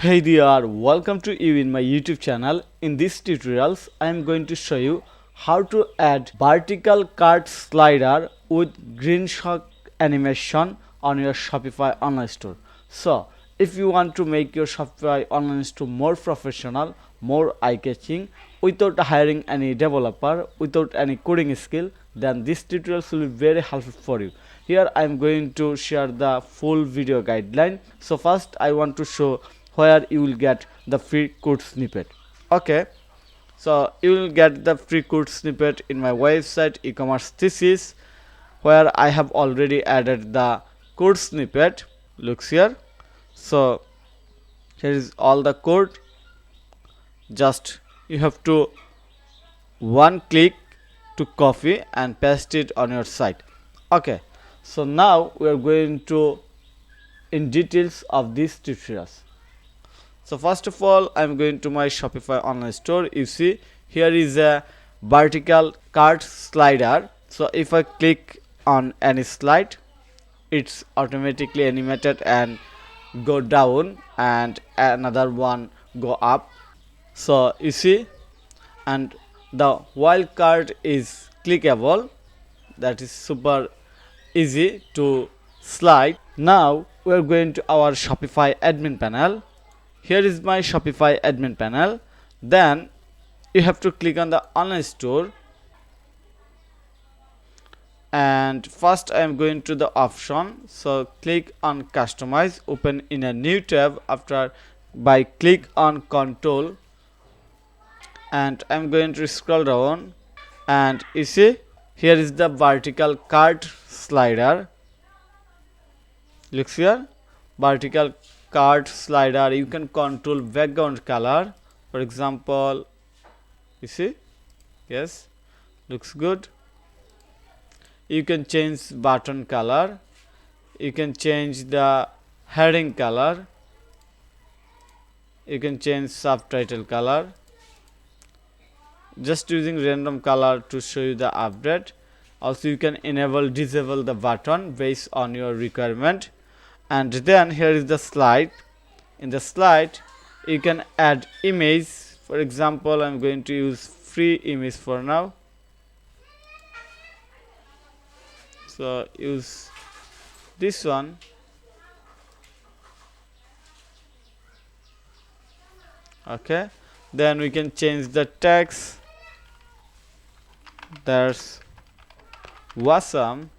Hey there, welcome to you in my YouTube channel. In this tutorials, I am going to show you how to add vertical cart slider with green shock animation on your Shopify online store. So, if you want to make your Shopify online store more professional, more eye-catching, without hiring any developer, without any coding skill, then this tutorial will be very helpful for you. Here I am going to share the full video guideline. So first I want to show where you will get the free code snippet. Okay, so you will get the free code snippet in my website e-commerce thesis, where I have already added the code snippet. Looks here. So here is all the code. Just you have to one click to copy and paste it on your site. Okay, so now we are going to in details of these tutorials. So first of all, I'm going to my Shopify online store. You see here is a vertical cart slider. So if I click on any slide, it's automatically animated and go down, and another one go up. So you see, and the wild card is clickable. That is super easy to slide. Now we are going to our Shopify admin panel. Here is my Shopify admin panel. Then you have to click on the online store, and first I am going to the option. So click on customize, open in a new tab after by click on control, and I'm going to scroll down, and you see here is the vertical cart slider. Looks here, vertical cart slider. You can control background color, for example. You see, yes, looks good. You can change button color, you can change the heading color, you can change subtitle color, just using random color to show you the update. Also you can enable disable the button based on your requirement. And then here is the slide. In the slide you can add image. For example, I'm going to use free image for now. So use this one. Okay, then we can change the text. That's awesome.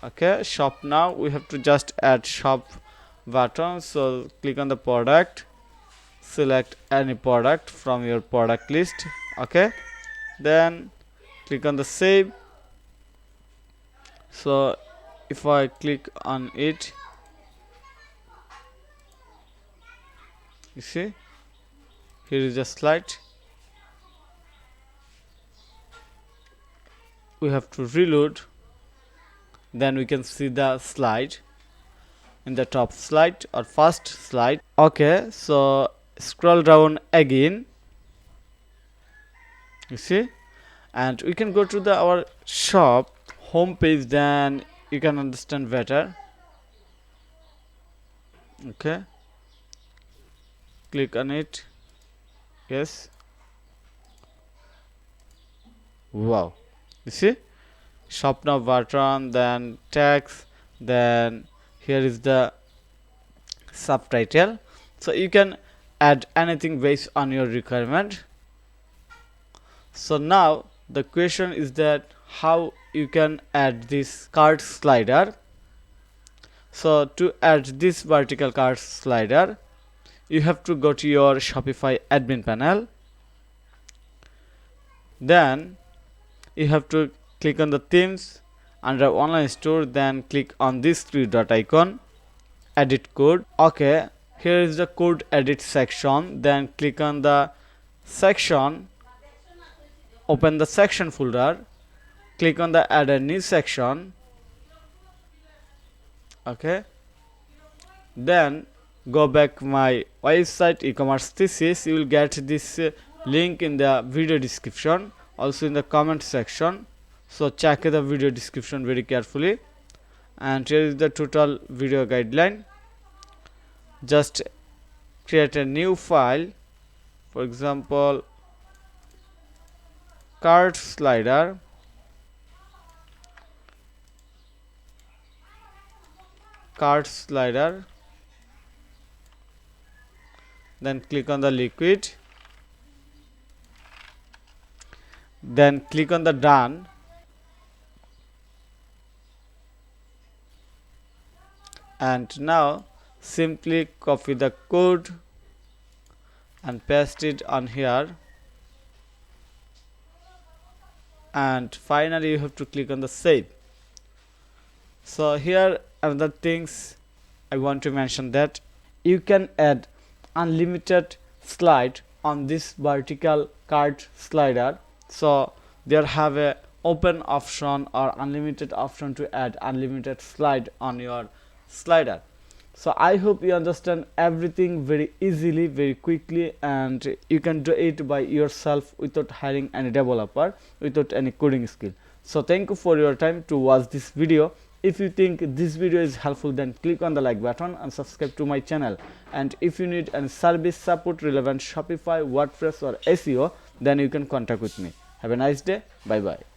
Okay, shop now. We have to just add shop button. So click on the product, select any product from your product list. Okay, then click on the save. So if I click on it, you see here is a slide. We have to reload, then we can see the slide in the top slide or first slide. Okay, so scroll down again, you see, and we can go to the our shop home page, then you can understand better. Okay, click on it. Yes, wow, you see, shop now button, then text, then here is the subtitle. So you can add anything based on your requirement. So now the question is that how you can add this cart slider. So to add this vertical cart slider, you have to go to your Shopify admin panel. Then you have to click on the themes under online store, then click on this three dot icon, edit code. Okay, here is the code edit section. Then click on the section, open the section folder, click on the add a new section. Okay, then go back my website e-commerce thesis. You will get this link in the video description, also in the comment section. So check the video description very carefully. And here is the total video guideline. Just create a new file, for example cart slider, then click on the liquid, then click on the done, and now simply copy the code and paste it on here, and finally you have to click on the save. So here another things I want to mention, that you can add unlimited slide on this vertical cart slider. So there have a open option or unlimited option to add unlimited slide on your slider. So I hope you understand everything very easily, very quickly, and you can do it by yourself without hiring any developer, without any coding skill. So thank you for your time to watch this video. If you think this video is helpful, then click on the like button and subscribe to my channel. And if you need any service support relevant Shopify, WordPress or SEO, then you can contact with me. Have a nice day. Bye bye.